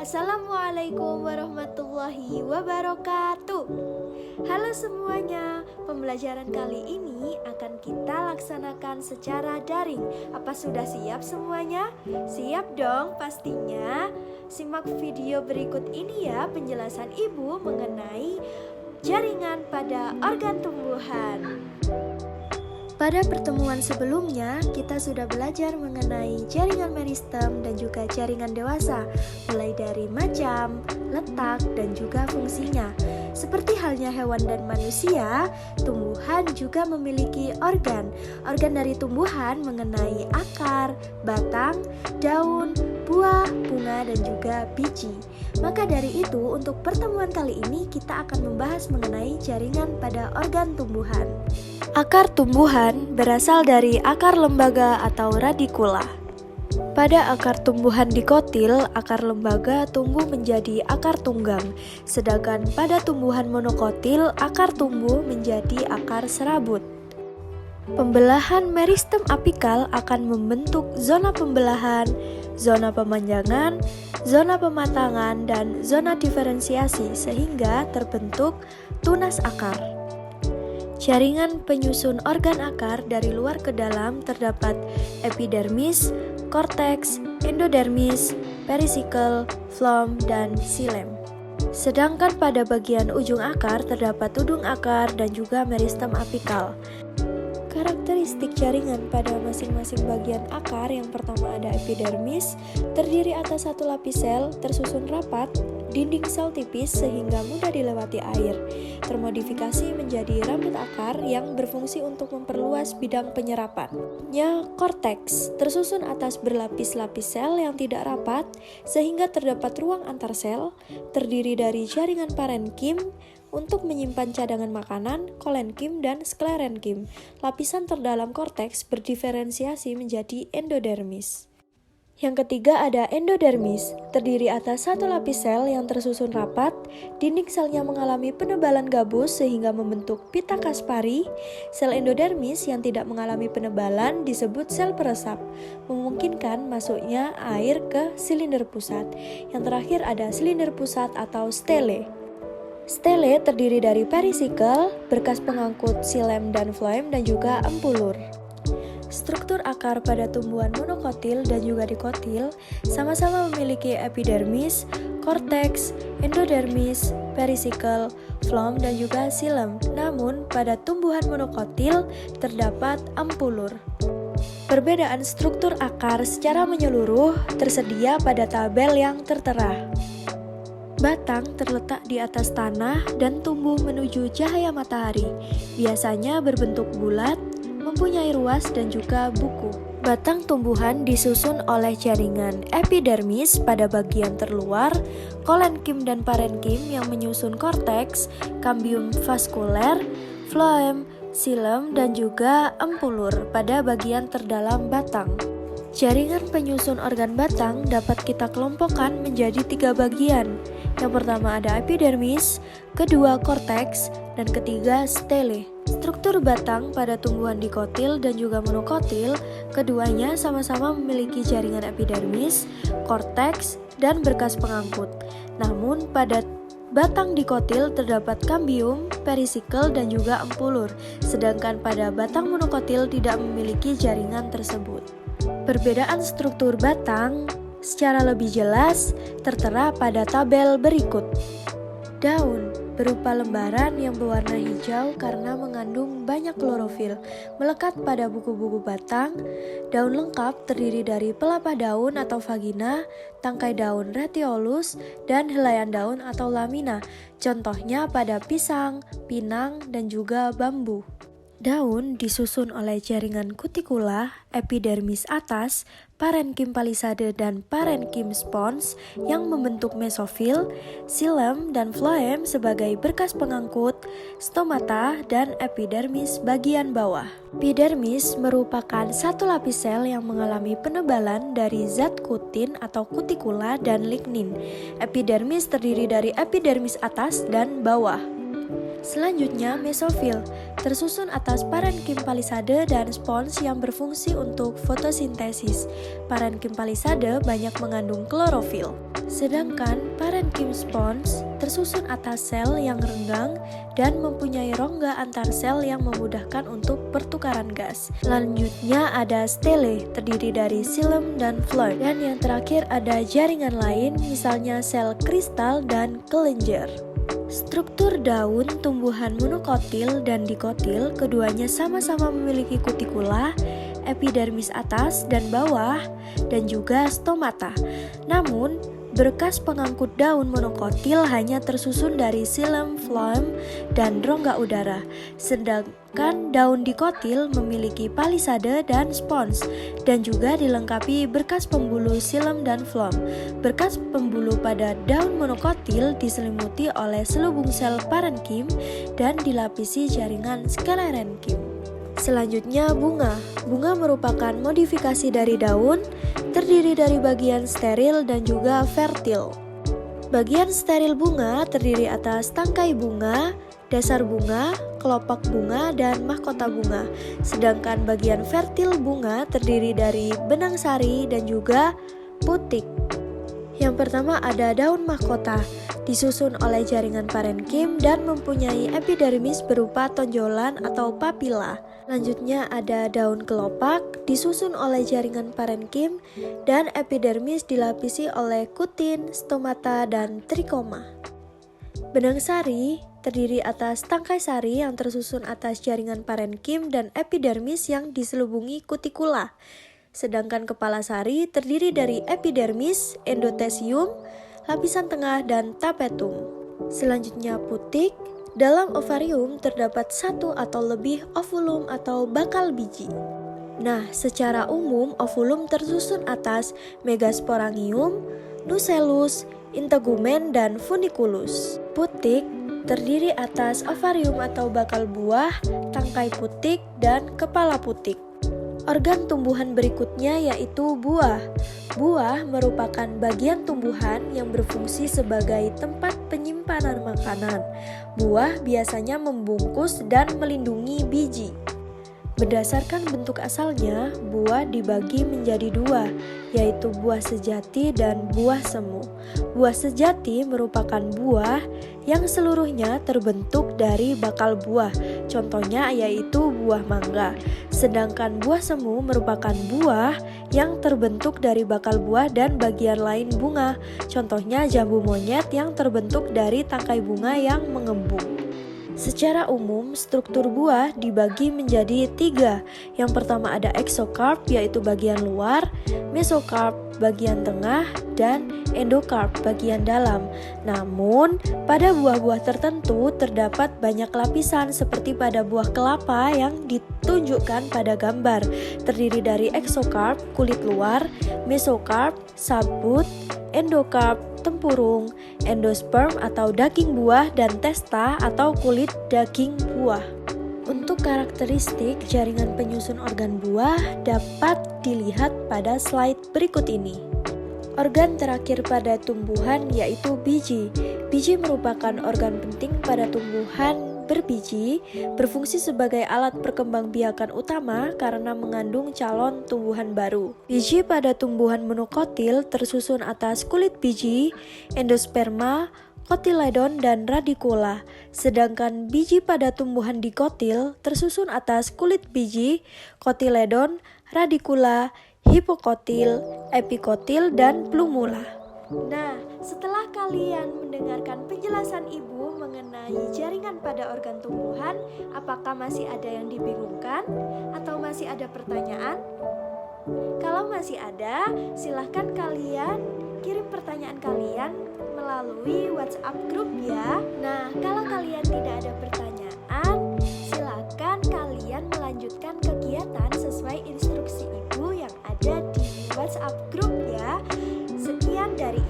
Assalamualaikum warahmatullahi wabarakatuh. Halo semuanya, pembelajaran kali ini akan kita laksanakan secara daring. Apa sudah siap semuanya? Siap dong pastinya. Simak video berikut ini ya penjelasan ibu mengenai jaringan pada organ tumbuhan. Pada pertemuan sebelumnya, kita sudah belajar mengenai jaringan meristem dan juga jaringan dewasa, mulai dari macam, letak, dan juga fungsinya. Seperti halnya hewan dan manusia, tumbuhan juga memiliki organ. Organ dari tumbuhan mengenai akar, batang, daun, buah, bunga, dan juga biji. Maka dari itu, untuk pertemuan kali ini kita akan membahas mengenai jaringan pada organ tumbuhan. Akar tumbuhan berasal dari akar lembaga atau radikula. Pada akar tumbuhan dikotil, akar lembaga tumbuh menjadi akar tunggang, sedangkan pada tumbuhan monokotil, akar tumbuh menjadi akar serabut. Pembelahan meristem apikal akan membentuk zona pembelahan, zona pemanjangan, zona pematangan, dan zona diferensiasi sehingga terbentuk tunas akar. Jaringan penyusun organ akar dari luar ke dalam terdapat epidermis, korteks, endodermis, perisikel, phloem, dan xilem. Sedangkan pada bagian ujung akar terdapat tudung akar dan juga meristem apikal. Karakteristik jaringan pada masing-masing bagian akar, yang pertama ada epidermis, terdiri atas satu lapis sel tersusun rapat, dinding sel tipis sehingga mudah dilewati air, termodifikasi menjadi rambut akar yang berfungsi untuk memperluas bidang penyerapan. Korteks, tersusun atas berlapis-lapis sel yang tidak rapat sehingga terdapat ruang antar sel, terdiri dari jaringan parenkim untuk menyimpan cadangan makanan, kolenkim, dan sklerenkim. Lapisan terdalam korteks berdiferensiasi menjadi endodermis. Yang ketiga ada endodermis, terdiri atas satu lapis sel yang tersusun rapat, dinding selnya mengalami penebalan gabus sehingga membentuk pita Kaspari. Sel endodermis yang tidak mengalami penebalan disebut sel peresap, memungkinkan masuknya air ke silinder pusat. Yang terakhir ada silinder pusat atau stele. Stele terdiri dari perisikel, berkas pengangkut xilem dan phloem, dan juga empulur. Struktur akar pada tumbuhan monokotil dan juga dikotil sama-sama memiliki epidermis, korteks, endodermis, perisikel, phloem, dan juga xilem. Namun pada tumbuhan monokotil terdapat empulur. Perbedaan struktur akar secara menyeluruh tersedia pada tabel yang tertera. Batang terletak di atas tanah dan tumbuh menuju cahaya matahari. Biasanya berbentuk bulat, mempunyai ruas dan juga buku. Batang tumbuhan disusun oleh jaringan epidermis pada bagian terluar, kolenkim dan parenkim yang menyusun korteks, kambium vaskuler, phloem, xilem, dan juga empulur pada bagian terdalam batang. Jaringan penyusun organ batang dapat kita kelompokkan menjadi 3 bagian. Yang pertama ada epidermis, kedua korteks, dan ketiga stele. Struktur batang pada tumbuhan dikotil dan juga monokotil, keduanya sama-sama memiliki jaringan epidermis, korteks, dan berkas pengangkut. Namun pada batang dikotil terdapat kambium, perisikel, dan juga empulur, sedangkan pada batang monokotil tidak memiliki jaringan tersebut. Perbedaan struktur batang secara lebih jelas tertera pada tabel berikut. Daun berupa lembaran yang berwarna hijau karena mengandung banyak klorofil, melekat pada buku-buku batang. Daun lengkap terdiri dari pelepah daun atau vagina, tangkai daun retiolus, dan helaian daun atau lamina. Contohnya pada pisang, pinang, dan juga bambu. Daun disusun oleh jaringan kutikula, epidermis atas, parenkim palisade, dan parenkim spons yang membentuk mesofil, xilem dan phloem sebagai berkas pengangkut, stomata, dan epidermis bagian bawah. Epidermis merupakan satu lapis sel yang mengalami penebalan dari zat kutin atau kutikula dan lignin. Epidermis terdiri dari epidermis atas dan bawah. Selanjutnya mesofil, tersusun atas parenkim palisade dan spons yang berfungsi untuk fotosintesis. Parenkim palisade banyak mengandung klorofil. Sedangkan parenkim spons tersusun atas sel yang renggang dan mempunyai rongga antar sel yang memudahkan untuk pertukaran gas. Selanjutnya ada stele, terdiri dari xilem dan phloem. Dan yang terakhir ada jaringan lain, misalnya sel kristal dan kelenjar. Struktur daun tumbuhan monokotil dan dikotil keduanya sama-sama memiliki kutikula, epidermis atas dan bawah, dan juga stomata. Namun, berkas pengangkut daun monokotil hanya tersusun dari xilem, phloem, dan rongga udara. Sedangkan daun dikotil memiliki palisade dan spons, dan juga dilengkapi berkas pembuluh xilem dan phloem. Berkas pembuluh pada daun monokotil diselimuti oleh selubung sel parenkim dan dilapisi jaringan sklerenkim. Selanjutnya bunga. Bunga merupakan modifikasi dari daun, terdiri dari bagian steril dan juga fertil. Bagian steril bunga terdiri atas tangkai bunga, dasar bunga, kelopak bunga, dan mahkota bunga. Sedangkan bagian fertil bunga terdiri dari benang sari dan juga putik. Yang pertama ada daun mahkota, disusun oleh jaringan parenkim dan mempunyai epidermis berupa tonjolan atau papila. Selanjutnya ada daun kelopak, disusun oleh jaringan parenkim dan epidermis dilapisi oleh kutin, stomata, dan trikoma. Benang sari terdiri atas tangkai sari yang tersusun atas jaringan parenkim dan epidermis yang diselubungi kutikula. Sedangkan kepala sari terdiri dari epidermis, endotesium, lapisan tengah, dan tapetum. Selanjutnya putik. Dalam ovarium terdapat satu atau lebih ovulum atau bakal biji. Nah, secara umum ovulum tersusun atas megasporangium, nucellus, integumen, dan funiculus. Putik terdiri atas ovarium atau bakal buah, tangkai putik, dan kepala putik. Organ tumbuhan berikutnya yaitu buah. Buah merupakan bagian tumbuhan yang berfungsi sebagai tempat penyimpanan makanan. Buah biasanya membungkus dan melindungi biji. Berdasarkan bentuk asalnya, buah dibagi menjadi dua, yaitu buah sejati dan buah semu. Buah sejati merupakan buah yang seluruhnya terbentuk dari bakal buah, contohnya yaitu buah mangga. Sedangkan buah semu merupakan buah yang terbentuk dari bakal buah dan bagian lain bunga, contohnya jambu monyet yang terbentuk dari tangkai bunga yang mengembung. Secara umum, struktur buah dibagi menjadi tiga. Yang pertama ada exocarp, yaitu bagian luar, mesocarp, bagian tengah, dan endocarp, bagian dalam. Namun, pada buah-buah tertentu terdapat banyak lapisan seperti pada buah kelapa yang ditunjukkan pada gambar. Terdiri dari exocarp, kulit luar, mesocarp, sabut, endocarp, tempurung, endosperm atau daging buah, dan testa atau kulit daging buah. Untuk karakteristik jaringan penyusun organ buah dapat dilihat pada slide berikut ini. Organ terakhir pada tumbuhan yaitu biji. Biji merupakan organ penting pada tumbuhan berbiji, berfungsi sebagai alat perkembangbiakan utama karena mengandung calon tumbuhan baru. Biji pada tumbuhan monokotil tersusun atas kulit biji, endosperma, kotiledon, dan radikula. Sedangkan biji pada tumbuhan dikotil tersusun atas kulit biji, kotiledon, radikula, hipokotil, epikotil, dan plumula. Nah, setelah kalian mendengarkan penjelasan Ibu mengenai jaringan pada organ tumbuhan, apakah masih ada yang dibingungkan atau masih ada pertanyaan? Kalau masih ada, silahkan kalian kirim pertanyaan kalian melalui WhatsApp grup ya. Nah, kalau kalian tidak ada pertanyaan, silahkan kalian melanjutkan kegiatan sesuai instruksi Ibu yang ada di WhatsApp grup ya. Sekian dari